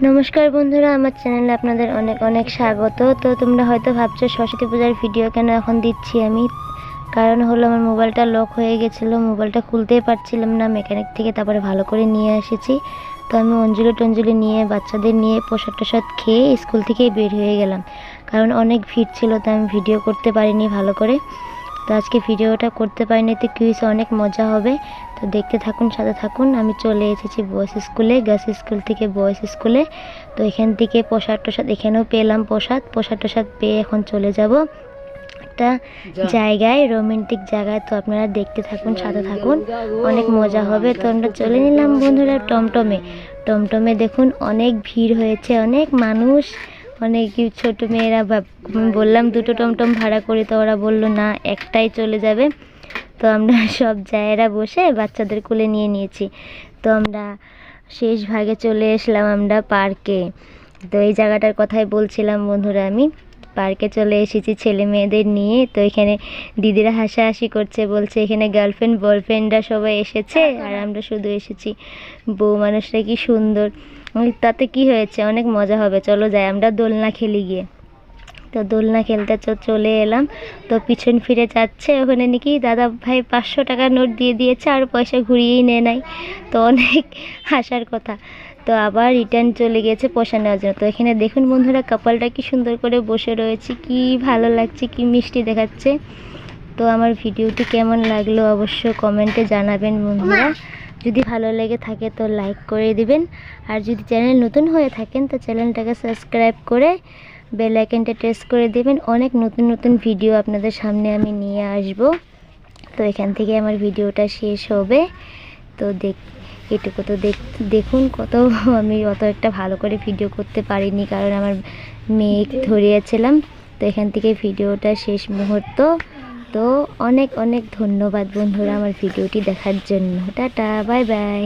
নমস্কার বন্ধুরা, আমার চ্যানেলে আপনাদের অনেক অনেক স্বাগত। তো তোমরা হয়তো ভাবছো সরস্বতী পূজার ভিডিও কেন এখন দিচ্ছি আমি। কারণ হলো আমার মোবাইলটা লক হয়ে গেছিলো, মোবাইলটা খুলতেই পারছিলাম না মেকানিক থেকে, তারপরে ভালো করে নিয়ে এসেছি। তো আমি অঞ্জলি টঞ্জলি নিয়ে বাচ্চাদের নিয়ে প্রসাদ টসাদ খেয়ে স্কুল থেকেই বের হয়ে গেলাম, কারণ অনেক ভিড় ছিল, তো আমি ভিডিও করতে পারিনি ভালো করে। তো আজকে ভিডিওটা করতে পারিনি, তো কী হয়েছে, অনেক মজা হবে। তো দেখতে থাকুন, সাথে থাকুন। আমি চলে এসেছি বয়েজ স্কুলে, গার্লস স্কুল থেকে বয়েজ স্কুলে। তো এখান থেকে প্রসাদ টসাদ এখানেও পেলাম, প্রসাদ টসাদ পেয়ে এখন চলে যাব একটা জায়গায়, রোমান্টিক জায়গায়। তো আপনারা দেখতে থাকুন, সাথে থাকুন, অনেক মজা হবে। তো আমরা চলে নিলাম বন্ধুরা টমটমে। দেখুন অনেক ভিড় হয়েছে, অনেক মানুষ, অনেক ছোট মেয়েরা। বললাম দুটো টমটম ভাড়া করি, তো ওরা বললো না, একটাই চলে যাবে। তো আমরা সব জায়গারা বসে বাচ্চাদের কোলে নিয়ে নিয়েছি। তো আমরা শেষ ভাগে চলে এসলাম আমরা পার্কে। তো এই জায়গাটার কথাই বলছিলাম বন্ধুরা, আমি পার্কে চলে এসেছি ছেলে মেয়েদের নিয়ে। তো এখানে দিদিরা হাসাহাসি করছে, বলছে এখানে গার্লফ্রেন্ড বয়ফ্রেন্ডরা সবাই এসেছে, আর আমরা শুধু এসেছি। বউ মানুষটা কি সুন্দর, তাতে কি হয়েছে, অনেক মজা হবে, চলো যাই আমরা দোলনা খেলি গিয়ে। তো দোলনা খেলতে চলে এলাম। তো পিছন ফিরে যাচ্ছে, ওখানে নাকি দাদা ভাই 500 টাকার নোট দিয়ে দিয়েছে, আর পয়সা ঘুরিয়েই নেয় নাই। তো অনেক হাসার কথা। তো আবার রিটার্ন চলে গেছে পয়সা নেওয়ার জন্য। তো এখানে দেখুন বন্ধুরা, কাপলটা কি সুন্দর করে বসে রয়েছে, কি ভালো লাগছে, কি মিষ্টি দেখাচ্ছে। তো আমার ভিডিওটি কেমন লাগলো অবশ্য কমেন্টে জানাবেন বন্ধুরা। যদি ভালো লেগে থাকে তো লাইক করে দিবেন, আর যদি চ্যানেল নতুন হয়ে থাকেন তো চ্যানেলটাকে সাবস্ক্রাইব করে বেল আইকনটা প্রেস করে দেবেন। অনেক নতুন নতুন ভিডিও আপনাদের সামনে আমি নিয়ে আসব। তো এখান থেকে আমার ভিডিওটা শেষ হবে। তো এটুকু তো দেখুন, কত আমি অত একটা ভালো করে ভিডিও করতে পারিনি, কারণ আমার মেয়ে ধরিয়েছিলাম। তো এখান থেকে ভিডিওটা শেষ মুহূর্ত। তো অনেক অনেক ধন্যবাদ বন্ধুরা আমার ভিডিওটি দেখার জন্য। Tata, bye bye.